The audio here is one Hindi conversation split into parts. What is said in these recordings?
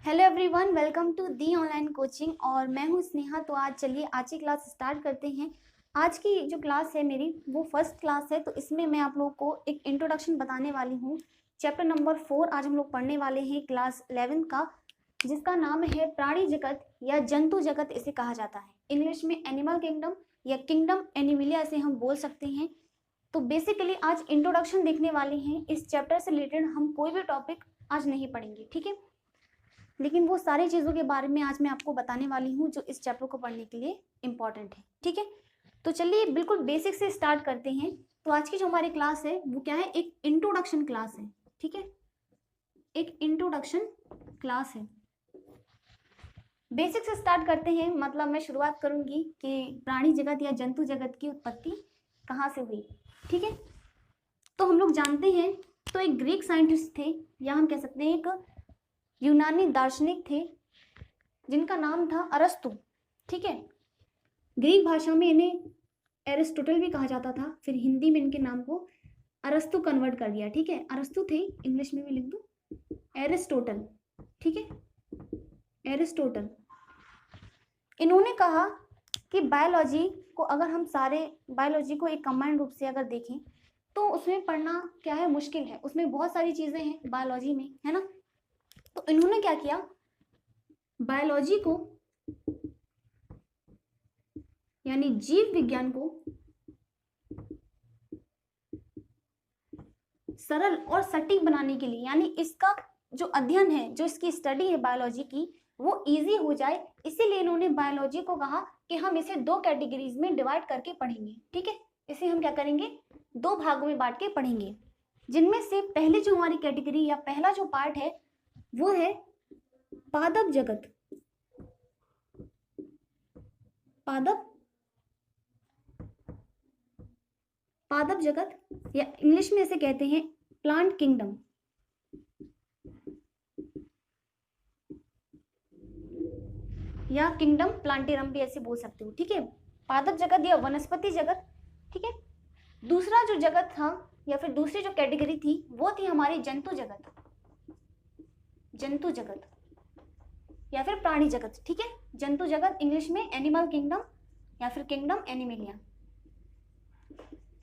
Hello everyone, welcome to the online coaching. और मैं हूं स्नेहा। तो आज चलिए आज की क्लास स्टार्ट करते हैं। आज की जो क्लास है मेरी वो फर्स्ट क्लास है। तो इसमें मैं आप लोगों को एक इंट्रोडक्शन बताने वाली हूं। चैप्टर नंबर 4 आज हम लोग पढ़ने वाले हैं क्लास 11 का, जिसका नाम है प्राणी जगत या जंतु जगत इसे कहा जाता है। इंग्लिश में एनिमल किंगडम या किंगडम एनिमिलिया इसे हम बोल सकते हैं। तो बेसिकली आज इंट्रोडक्शन देखने वाले हैं। इस चैप्टर से रिलेटेड हम कोई भी टॉपिक आज नहीं पढ़ेंगे, ठीक है, लेकिन वो सारी चीज़ों के बारे में आज मैं आपको बताने वाली हूँ जो इस चैप्टर को पढ़ने के लिए इम्पॉर्टेंट है, ठीक है। तो चलिए बिल्कुल बेसिक से स्टार्ट करते हैं। तो आज की जो हमारी क्लास है वो क्या है, एक इंट्रोडक्शन क्लास है, ठीक है, एक इंट्रोडक्शन क्लास है। बेसिक से स्टार्ट करते हैं, मतलब मैं शुरुआत करूंगी कि प्राणी जगत या जंतु जगत की उत्पत्ति कहाँ से हुई, ठीक है। तो हम लोग जानते हैं, तो एक ग्रीक साइंटिस्ट थे, या हम कह सकते हैं एक यूनानी दार्शनिक थे जिनका नाम था अरस्तु, ठीक है। ग्रीक भाषा में इन्हें एरिस्टोटल भी कहा जाता था, फिर हिंदी में इनके नाम को अरस्तु कन्वर्ट कर दिया, ठीक है। अरस्तु थे, इंग्लिश में भी लिख दो एरिस्टोटल, ठीक है, एरिस्टोटल। इन्होंने कहा कि बायोलॉजी को अगर हम सारे बायोलॉजी को एक कंबाइंड रूप से अगर देखें तो उसमें पढ़ना क्या है, मुश्किल है। उसमें बहुत सारी चीजें हैं बायोलॉजी में, है ना। तो इन्होंने क्या किया, बायोलॉजी को यानी जीव विज्ञान को सरल और सटीक बनाने के लिए, यानी इसका जो अध्ययन है, जो इसकी स्टडी है बायोलॉजी की, वो इजी हो जाए, इसीलिए इन्होंने बायोलॉजी को कहा कि हम इसे दो कैटेगरीज में डिवाइड करके पढ़ेंगे, ठीक है। इसे हम क्या करेंगे, दो भागों में बांट के पढ़ेंगे, जिनमें से पहले जो हमारी कैटेगरी या पहला जो पार्ट है वो है पादप जगत। पादप जगत या इंग्लिश में इसे कहते हैं प्लांट किंगडम, या किंगडम प्लांटेरम भी ऐसे बोल सकते हो, ठीक है। पादप जगत या वनस्पति जगत, ठीक है। दूसरा जो जगत था या फिर दूसरी जो कैटेगरी थी वो थी हमारी जंतु जगत, जंतु जगत या फिर प्राणी जगत, ठीक है। जंतु जगत इंग्लिश में एनिमल किंगडम या फिर किंगडम एनिमिलिया,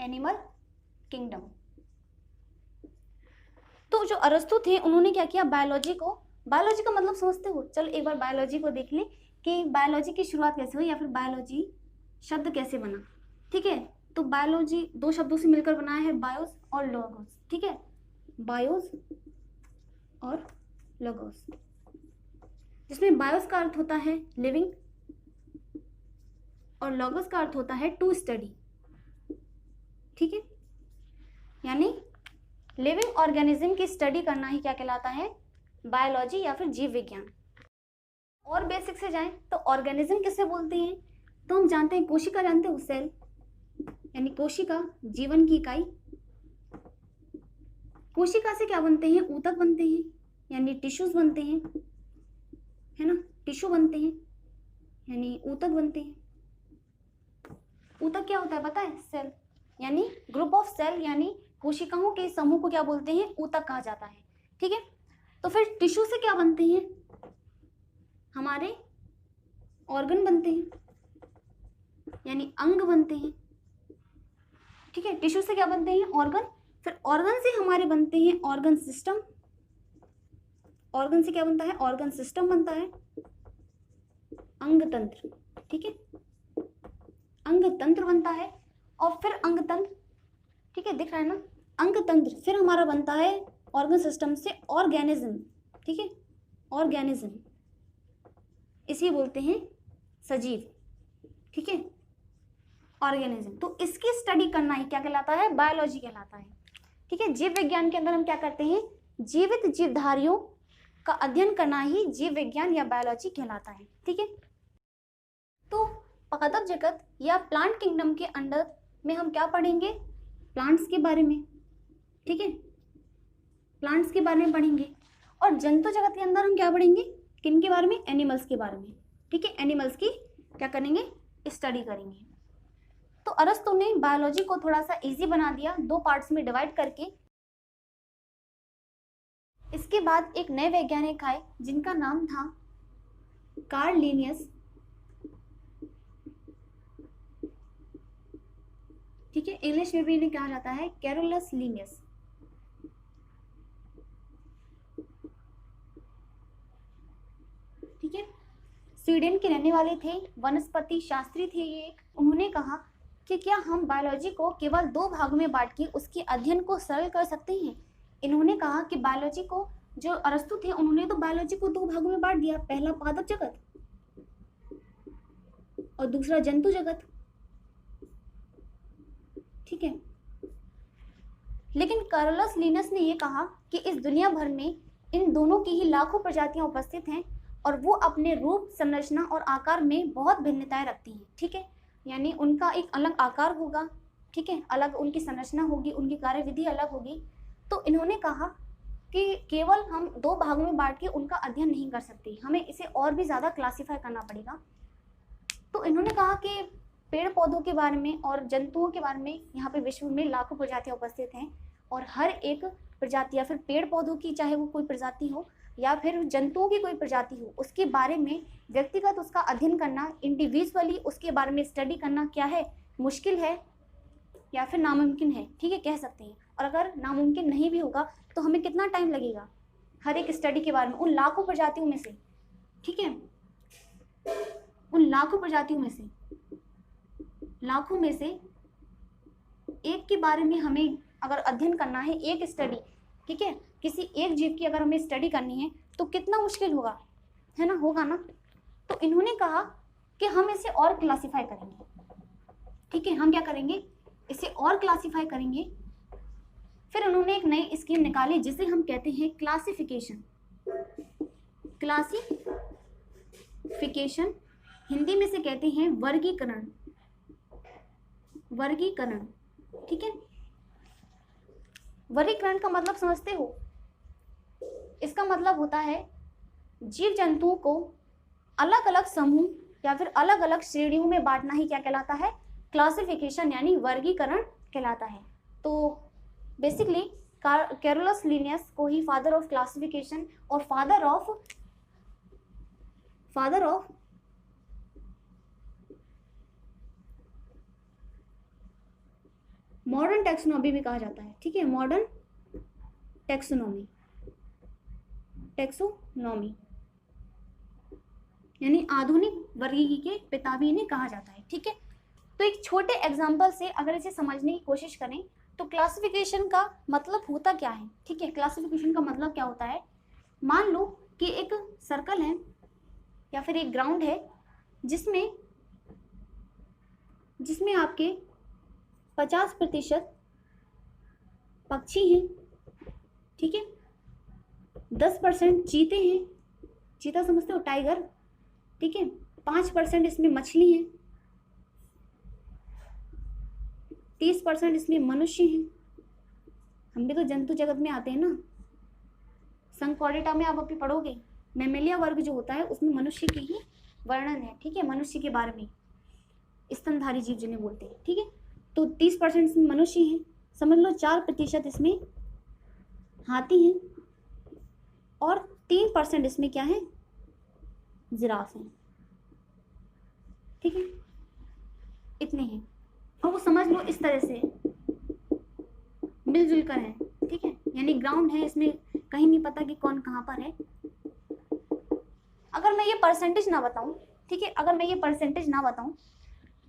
एनिमल किंगडम। तो जो अरस्तु थे उन्होंने क्या किया, बायोलॉजी का मतलब समझते हो, चलो एक बार बायोलॉजी को देख लें कि बायोलॉजी की शुरुआत कैसे हुई या फिर बायोलॉजी शब्द कैसे बना, ठीक है। तो बायोलॉजी दो शब्दों से मिलकर बना है, बायोस और लोगोस, ठीक है, बायोस और लोगोस, जिसमें बायोस का अर्थ होता है लिविंग और लोगोस का अर्थ होता है टू स्टडी, ठीक है। यानी लिविंग ऑर्गेनिज्म की स्टडी करना ही क्या कहलाता है, बायोलॉजी या फिर जीव विज्ञान। और बेसिक से जाएं तो ऑर्गेनिज्म किसे बोलते हैं, तो हम जानते हैं कोशिका, जानते हो, सेल, यानी कोशिका जीवन की इकाई। कोशिका से क्या बनते हैं, ऊतक बनते हैं, यानी टिश्यूज बनते हैं, है ना, टिश्यू बनते हैं यानी ऊतक बनते हैं। ऊतक क्या होता है पता है, सेल, यानी ग्रुप ऑफ सेल, यानी कोशिकाओं के समूह को क्या बोलते हैं, ऊतक कहा जाता है, ठीक है। तो फिर टिश्यू से क्या बनते हैं, हमारे ऑर्गन बनते हैं, यानी अंग बनते हैं, ठीक है। टिश्यू से क्या बनते हैं, ऑर्गन। फिर ऑर्गन से हमारे बनते हैं ऑर्गन सिस्टम, ऑर्गन से क्या बनता है, ऑर्गन सिस्टम बनता है, अंग तंत्र, ठीक है, अंग तंत्र बनता है। और फिर अंग तंत्र, ठीक है, दिख रहा है ना, अंग तंत्र, फिर हमारा बनता है ऑर्गन सिस्टम से ऑर्गेनिज्म, ठीक है, ऑर्गेनिज्म, इसे बोलते हैं सजीव, ठीक है, ऑर्गेनिज्म। तो इसकी स्टडी करना ही क्या कहलाता है, बायोलॉजी कहलाता है, ठीक है। जीव विज्ञान के अंदर हम क्या करते हैं, जीवित जीवधारियों का अध्ययन करना ही जीव विज्ञान या बायोलॉजी कहलाता है, ठीक है। तो पादप जगत या प्लांट किंगडम के अंडर में हम क्या पढ़ेंगे, प्लांट्स के बारे में, ठीक है, प्लांट्स के बारे में पढ़ेंगे। और जंतु जगत के अंदर हम क्या पढ़ेंगे, किन के बारे में, एनिमल्स के बारे में, ठीक है, एनिमल्स की क्या करेंगे, स्टडी करेंगे। तो अरस्तु ने बायोलॉजी को थोड़ा सा इजी बना दिया, दो पार्ट्स में डिवाइड करके। इसके बाद एक नए वैज्ञानिक आए जिनका नाम था कार्ल लिनियस। ठीक है, इंग्लिश में भी इन्हें कहा जाता है कैरोलस लिनियस। ठीक है, स्वीडन के रहने वाले थे, वनस्पति शास्त्री थे ये। उन्होंने कहा कि क्या हम बायोलॉजी को केवल 2 भागों में बांट के उसके अध्ययन को सरल कर सकते हैं। इन्होंने कहा कि बायोलॉजी को, जो अरस्तु थे उन्होंने तो बायोलॉजी को 2 भागों में बांट दिया, पहला पादप जगत और दूसरा जंतु जगत। ठीक है, लेकिन कार्लस लिनस ने यह कहा कि इस दुनिया भर में इन दोनों की ही लाखों प्रजातियां उपस्थित हैं और वो अपने रूप, संरचना और आकार में बहुत भिन्नताएं रखती हैं। ठीक है, यानी उनका एक अलग आकार होगा, ठीक है, अलग उनकी संरचना होगी, उनकी कार्यविधि अलग होगी। तो इन्होंने कहा कि केवल हम 2 भागों में बांट के उनका अध्ययन नहीं कर सकते, हमें इसे और भी ज़्यादा क्लासीफाई करना पड़ेगा। तो इन्होंने कहा कि पेड़ पौधों के बारे में और जंतुओं के बारे में यहाँ पे विश्व में लाखों प्रजातियाँ उपस्थित हैं और हर एक प्रजाति या फिर पेड़ पौधों की, चाहे वो कोई प्रजाति हो या फिर जंतुओं की कोई प्रजाति हो, उसके बारे में व्यक्तिगत उसका अध्ययन करना, इंडिविजुअली उसके बारे में स्टडी करना क्या है, मुश्किल है या फिर नामुमकिन है। ठीक है, कह सकते हैं। और अगर नामुमकिन नहीं भी होगा तो हमें कितना टाइम लगेगा हर एक स्टडी के बारे में, उन लाखों प्रजातियों में से। ठीक है, उन लाखों प्रजातियों में से, लाखों में से एक के बारे में हमें अगर अध्ययन करना है, एक स्टडी, ठीक है, किसी एक जीव की अगर हमें स्टडी करनी है तो कितना मुश्किल होगा, है ना, होगा ना। तो इन्होंने कहा कि हम इसे और क्लासिफाई करेंगे। ठीक है, हम क्या करेंगे, इसे और क्लासिफाई करेंगे। फिर उन्होंने एक नई स्कीम निकाली जिसे हम कहते हैं क्लासिफिकेशन। क्लासिफिकेशन हिंदी में से कहते हैं वर्गीकरण। वर्गीकरण, ठीक है, वर्गीकरण का मतलब समझते हो? इसका मतलब होता है जीव जंतुओं को अलग अलग समूह या फिर अलग अलग श्रेणियों में बांटना ही क्या कहलाता है, क्लासिफिकेशन यानी वर्गीकरण कहलाता है। तो बेसिकली कैरोलस लिनियस को ही फादर ऑफ क्लासिफिकेशन और फादर ऑफ मॉडर्न टेक्सोनॉमी भी कहा जाता है। ठीक है, मॉडर्न टेक्सोनॉमी यानी आधुनिक वर्गीकरण के पिता भी इन्हें कहा जाता है। ठीक है, तो एक छोटे एग्जाम्पल से अगर इसे समझने की कोशिश करें तो क्लासिफिकेशन का मतलब होता क्या है। ठीक है, क्लासिफिकेशन का मतलब क्या होता है, मान लो कि एक सर्कल है या फिर एक ग्राउंड है जिसमें आपके 50% पक्षी हैं। ठीक है, 10% चीते हैं, चीता समझते हो, टाइगर। ठीक है, 5% इसमें मछली हैं, 30% इसमें मनुष्य हैं। हम भी तो जंतु जगत में आते हैं ना। संकॉर्डेटा में आप अभी पढ़ोगे, मैमेलिया वर्ग जो होता है उसमें मनुष्य की ही वर्णन है। ठीक है, मनुष्य के बारे में, स्तनधारी जीव जिन्हें बोलते हैं। ठीक है, तो 30% इसमें मनुष्य हैं, समझ लो 4% इसमें हाथी हैं और 3% इसमें क्या है, जिराफ हैं। ठीक है, इतने हैं और वो समझ लो इस तरह से मिलजुल कर है। ठीक है, यानी ग्राउंड है, इसमें कहीं नहीं पता कि कौन कहाँ पर है। अगर मैं ये परसेंटेज ना बताऊं, ठीक है, अगर मैं ये परसेंटेज ना बताऊं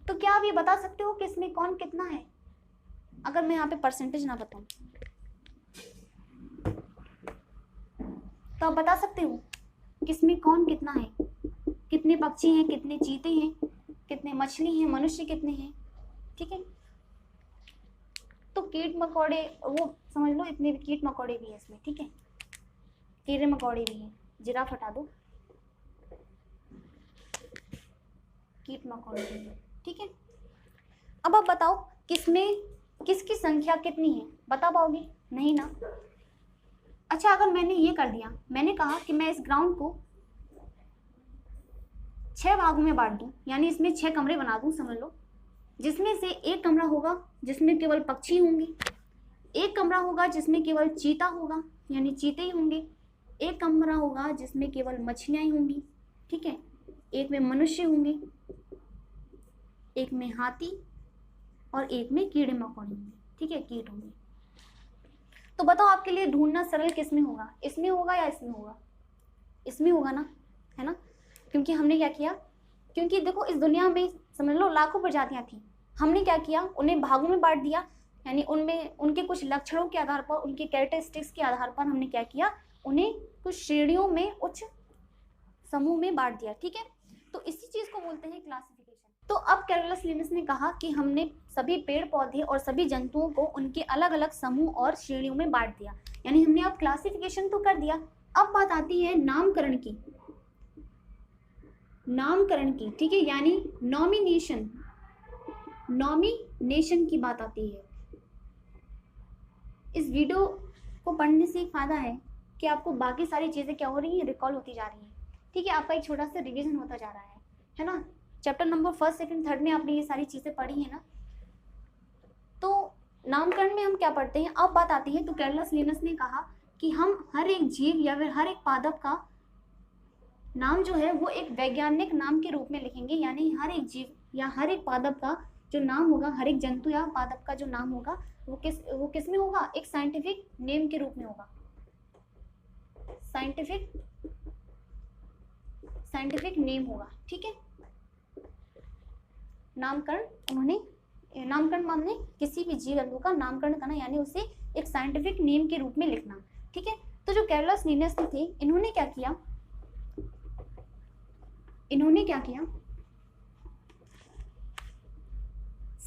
तो क्या आप ये बता सकते हो कि इसमें कौन कितना है? अगर मैं यहाँ पे परसेंटेज ना बताऊं तो आप बता सकते हो कि इसमें कौन कितना है, कितने पक्षी हैं, कितने चीते हैं, कितने मछली हैं, मनुष्य कितने हैं। ठीक है, तो कीट मकोड़े वो समझ लो, इतने कीट मकोड़े भी है इसमें। ठीक है, कीड़े मकोड़े भी हैं, जिराफ हटा दो, कीट मकोड़े भी है। ठीक है, अब आप बताओ किसमें किसकी संख्या कितनी है, बता पाओगे? नहीं ना। अच्छा, अगर मैंने ये कर दिया, मैंने कहा कि मैं इस ग्राउंड को 6 भागों में बांट दूं, यानी इसमें 6 कमरे बना दूं, समझ लो, जिसमें से एक कमरा होगा जिसमें केवल पक्षी होंगे, एक कमरा होगा जिसमें केवल चीता होगा, यानी चीते ही होंगे। एक कमरा होगा जिसमें केवल मछलियां ही होंगी, ठीक है। एक में मनुष्य होंगे, एक में हाथी और एक में कीड़े मकोड़े होंगे, ठीक है, कीट होंगे। तो बताओ आपके लिए ढूंढना सरल किस में होगा, इसमें होगा या इसमें होगा? इसमें होगा ना, है ना। क्योंकि हमने क्या किया, क्योंकि देखो इस दुनिया में समझ लो लाखों प्रजातियां थी, हमने क्या किया, उन्हें भागों में बांट दिया। यानी उनमें उनके कुछ लक्षणों के आधार पर, उनके कैरेक्टरिस्टिक्स के आधार पर हमने क्या किया, उन्हें कुछ श्रेणियों में, उच्च समूह में बांट दिया, ठीक है। तो इसी चीज को बोलते हैं क्लासिफिकेशन। तो अब कैरोलस लिनस ने कहा कि हमने सभी पेड़ पौधे और सभी जंतुओं को उनके अलग अलग समूह और श्रेणियों में बांट दिया, यानी हमने अब क्लासिफिकेशन तो कर दिया। अब बात आती है नामकरण की, नामकरण की, ठीक है, यानी नॉमिनेशन, नॉमिनेशन की बात आती है। इस वीडियो को पढ़ने से एक फायदा है कि आपको बाकी सारी चीजें क्या हो रही हैं, रिकॉल होती जा रही हैं, ठीक है। आपका एक छोटा सा रिवीजन होता जा रहा है ना। चैप्टर नंबर 1, 2, 3 में आपने ये सारी चीजें पढ़ी है ना। तो नामकरण में हम क्या पढ़ते हैं, अब बात आती है। तो कैरोलस लिनस ने कहा कि हम हर एक जीव या फिर हर एक पादप का नाम जो है वो एक वैज्ञानिक नाम के रूप में लिखेंगे, यानी हर एक जीव या हर एक पादप का जो नाम होगा, हर एक जंतु या पादप का जो नाम होगा वो किस में होगा, एक साइंटिफिक नेम के रूप में होगा, साइंटिफिक नेम होगा, ठीक है। नामकरण उन्होंने, नामकरण माने किसी भी जीव जंतु का नामकरण करना, यानी उसे एक साइंटिफिक नेम के रूप में लिखना, ठीक है। तो जो कैरोलस लिनस थे, इन्होंने क्या किया,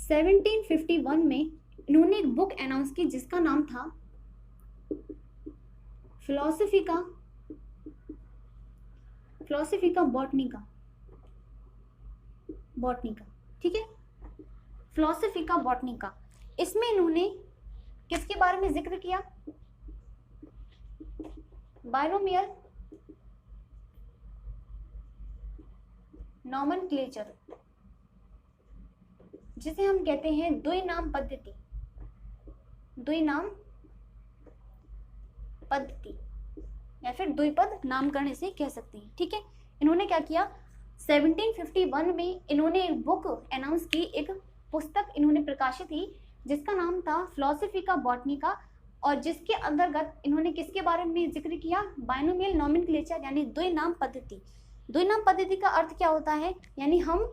1751 में इन्होंने एक बुक अनाउंस की जिसका नाम था फिलोसफिका बॉटनिका, ठीक है, फिलोसफिका बॉटनिका। इसमें इन्होंने किसके बारे में जिक्र किया, बाइनोमियल नॉमेनक्लेचर, जिसे हम कहते हैं द्विनाम पद्धति, या फिर द्विपद नामकरण इसे कह सकते हैं, ठीक है। इन्होंने क्या किया, 1751 में इन्होंने एक बुक अनाउंस की, एक पुस्तक इन्होंने प्रकाशित की जिसका नाम था फिलोसफिका बॉटनिका, और जिसके अंतर्गत इन्होंने किसके बारे में जिक्र किया, बाइनोमियल नॉमेनक्लेचर, यानी द्विनाम पद्धति। द्विनाम पद्धति का अर्थ क्या होता है, यानी हम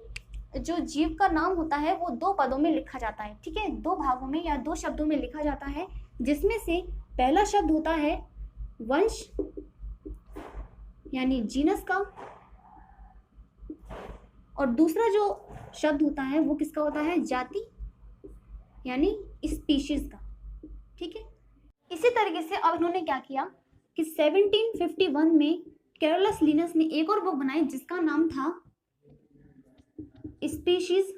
जो जीव का नाम होता है वो 2 पदों में लिखा जाता है, ठीक है, 2 भागों में या 2 शब्दों में लिखा जाता है, जिसमें से पहला शब्द होता है वंश यानी जीनस का, और दूसरा जो शब्द होता है वो किसका होता है, जाति यानी स्पीशीज का, ठीक है। इसी तरीके से अब इन्होंने क्या किया कि 1751 में कैरोलस लिनस ने एक और बुक बनाई जिसका नाम था स्पीशीज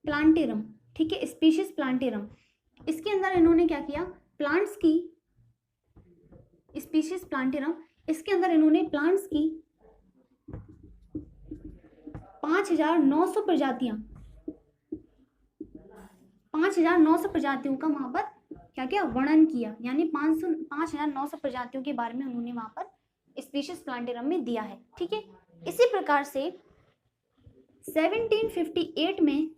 प्लांटेरम, ठीक है, स्पीशीज प्लांटेरम। इसके अंदर इन्होंने क्या किया, प्लांट्स की स्पीशीज प्लांटेरम, इसके अंदर इन्होंने प्लांट्स की 5900 प्रजातियां, 5900 प्रजातियों का वहां पर क्या क्या वर्णन किया, यानी 5900 प्रजातियों के बारे में उन्होंने वहां पर स्पीशीज प्लांटेरम में दिया है, ठीक है। इसी प्रकार से 1758 में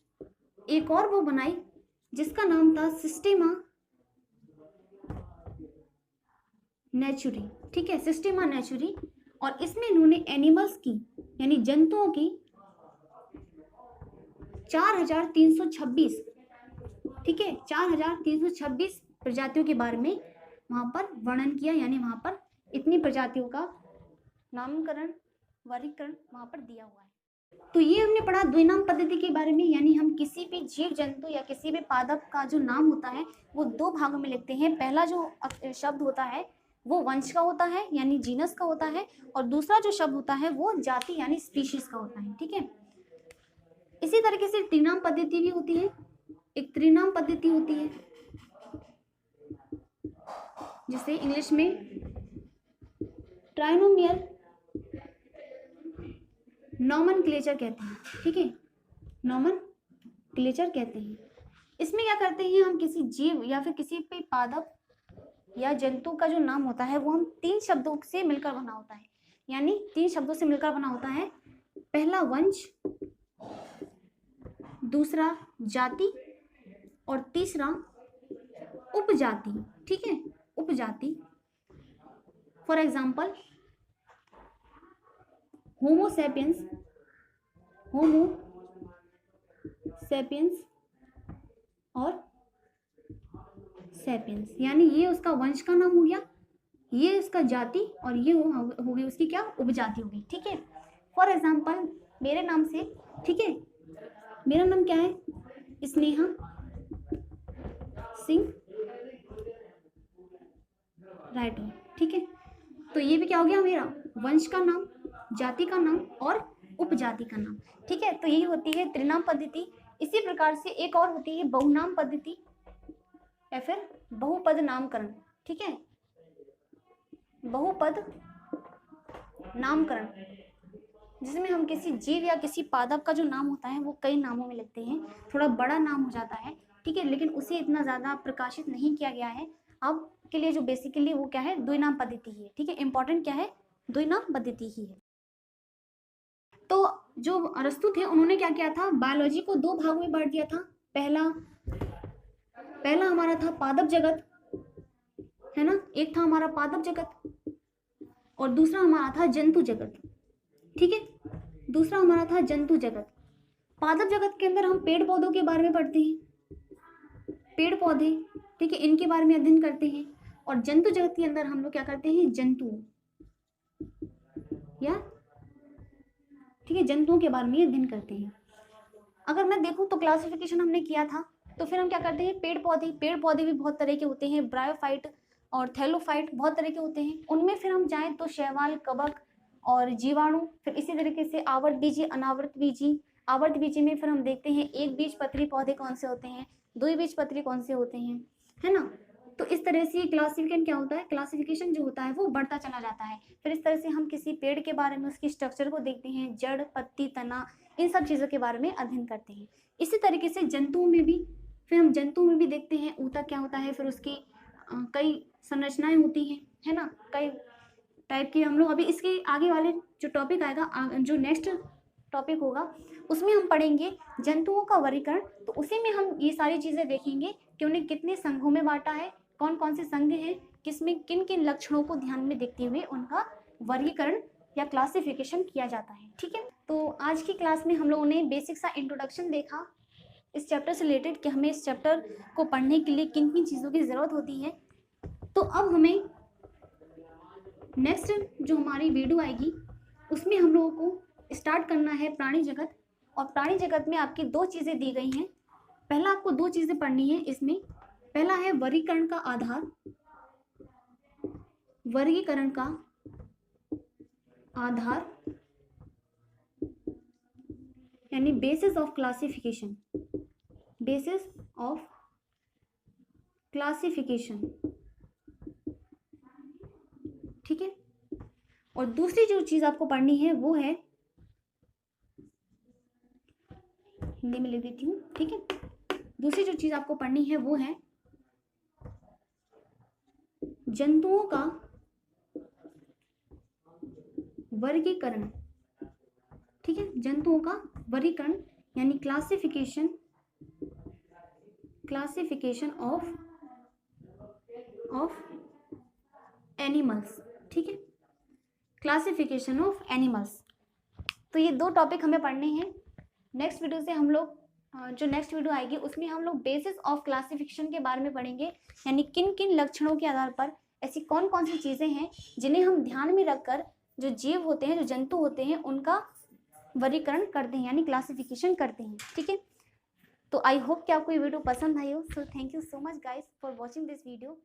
एक और वो बनाई जिसका नाम था सिस्टेमा नेचुरी, ठीक है, सिस्टेमा नेचुरी, और इसमें इन्होंने एनिमल्स की यानी जंतुओं की 4326, ठीक है, 4326 प्रजातियों के बारे में वहां पर वर्णन किया, यानी वहां पर इतनी प्रजातियों का नामकरण, वर्गीकरण वहां पर दिया हुआ है। तो ये हमने पढ़ा द्विनाम पद्धति के बारे में, यानी हम किसी भी जीव जंतु या किसी भी पादप का जो नाम होता है वो 2 भागों में लिखते हैं। पहला जो शब्द होता है वो वंश का होता है यानी जीनस का होता है, और दूसरा जो शब्द होता है वो जाति यानी स्पीशीज का होता है, ठीक है। इसी तरीके से त्रिनाम पद्धति भी होती है, एक त्रिनाम पद्धति होती है जिसे इंग्लिश में ट्राइनोमियल नॉमेनक्लेचर कहते हैं, ठीक है, नॉमेनक्लेचर कहते हैं। इसमें क्या करते हैं, हम किसी जीव या फिर किसी भी पादप या जंतु का जो नाम होता है वो हम 3 शब्दों से मिलकर बना होता है, यानी 3 शब्दों से मिलकर बना होता है। पहला वंश, दूसरा जाति और तीसरा उपजाति। ठीक है, उपजाति। For example homo sapiens, homo sapiens और सेपियंस, यानी ये उसका वंश का नाम हो गया, ये इसका जाति और ये हो गई उसकी क्या, उपजाति हो गई। ठीक है, फॉर एग्जाम्पल मेरे नाम से, ठीक है, मेरा नाम क्या है, स्नेहा सिंह राइटर। ठीक है, तो ये भी क्या हो गया, मेरा वंश का नाम, जाति का नाम और उपजाति का नाम। ठीक है, तो यही होती है त्रिनाम पद्धति। इसी प्रकार से एक और होती है बहुनाम पद्धति या फिर बहुपद नामकरण। ठीक है, बहुपद नामकरण, जिसमें हम किसी जीव या किसी पादप का जो नाम होता है वो कई नामों में लिखते हैं, थोड़ा बड़ा नाम हो जाता है। ठीक है, लेकिन उसे इतना ज़्यादा प्रकाशित नहीं किया गया है। अब के लिए जो बेसिकली वो क्या है, द्विनाम पद्धति ही है। ठीक है, इंपॉर्टेंट क्या है, द्विनाम पद्धति ही है। तो जो अरस्तु थे उन्होंने क्या किया था, बायोलॉजी को 2 भागों में बांट दिया था। पहला हमारा था पादप जगत, है ना, एक था हमारा पादप जगत और दूसरा हमारा था जंतु जगत। ठीक है, दूसरा हमारा था जंतु जगत। पादप जगत के अंदर हम पेड़ पौधों के बारे में पढ़ते हैं, पेड़ पौधे, ठीक है, इनके बारे में अध्ययन करते हैं। और जंतु जगत के अंदर हम लोग क्या करते हैं, जंतु या ठीक है, जंतुओं के बारे में अध्ययन करते हैं। अगर मैं देखूं तो क्लासिफिकेशन हमने किया था, तो फिर हम क्या करते हैं, पेड़ पौधे भी बहुत तरह के होते हैं, ब्रायोफाइट और थैलोफाइट बहुत तरह के होते हैं। उनमें फिर हम जाएं तो शैवाल, कवक और जीवाणु, फिर इसी तरीके से आवर्त बीजी, अनावर्त बीजी। आवर्त बीजी में फिर हम देखते हैं एक बीजपत्री पौधे कौन से होते हैं, द्विबीजपत्री कौन से होते हैं, है ना। तो इस तरह से क्लासिफिकेशन क्या होता है, क्लासिफिकेशन जो होता है वो बढ़ता चला जाता है। फिर इस तरह से हम किसी पेड़ के बारे में उसकी स्ट्रक्चर को देखते हैं, जड़, पत्ती, तना, इन सब चीज़ों के बारे में अध्ययन करते हैं। इसी तरीके से जंतुओं में भी, फिर हम जंतुओं में भी देखते हैं ऊतक क्या होता है, फिर उसकी कई संरचनाएं होती हैं, है ना, कई टाइप की। हम लोग अभी इसके आगे वाले जो टॉपिक आएगा, जो नेक्स्ट टॉपिक होगा, उसमें हम पढ़ेंगे जंतुओं का वर्गीकरण। तो उसी में हम ये सारी चीज़ें देखेंगे कि उन्हें कितने संघों में बांटा है, कौन कौन से संघ हैं, किसमें किन किन लक्षणों को ध्यान में देखते हुए उनका वर्गीकरण या क्लासिफिकेशन किया जाता है। ठीक है, तो आज की क्लास में हम लोगों ने बेसिक सा इंट्रोडक्शन देखा इस चैप्टर से रिलेटेड कि हमें इस चैप्टर को पढ़ने के लिए किन किन चीज़ों की ज़रूरत होती है। तो अब हमें नेक्स्ट जो हमारी वीडियो आएगी उसमें हम लोगों को स्टार्ट करना है प्राणी जगत। और प्राणी जगत में आपकी 2 चीज़ें दी गई हैं। पहला आपको 2 चीज़ें पढ़नी है इसमें। पहला है वर्गीकरण का आधार, वर्गीकरण का आधार यानी basis of classification, basis of classification. ठीक है, और दूसरी जो चीज आपको पढ़नी है वो है, हिंदी में लिख देती हूँ, ठीक है, दूसरी जो चीज आपको पढ़नी है वो है जंतुओं का वर्गीकरण। ठीक है, जंतुओं का वर्गीकरण यानी क्लासिफिकेशन, क्लासिफिकेशन ऑफ एनिमल्स। ठीक है, क्लासिफिकेशन ऑफ एनिमल्स। तो ये 2 टॉपिक हमें पढ़ने हैं। नेक्स्ट वीडियो से हम लोग जो नेक्स्ट वीडियो आएगी उसमें हम लोग बेसिस ऑफ क्लासिफिकेशन के बारे में पढ़ेंगे, यानी किन किन लक्षणों के आधार पर ऐसी कौन कौन सी चीज़ें हैं जिन्हें हम ध्यान में रखकर जो जीव होते हैं, जो जंतु होते हैं, उनका वर्गीकरण करते हैं यानी क्लासिफिकेशन करते हैं। ठीक है, तो आई होप कि आपको ये वीडियो पसंद आई हो। So thank you so much guys for watching this video.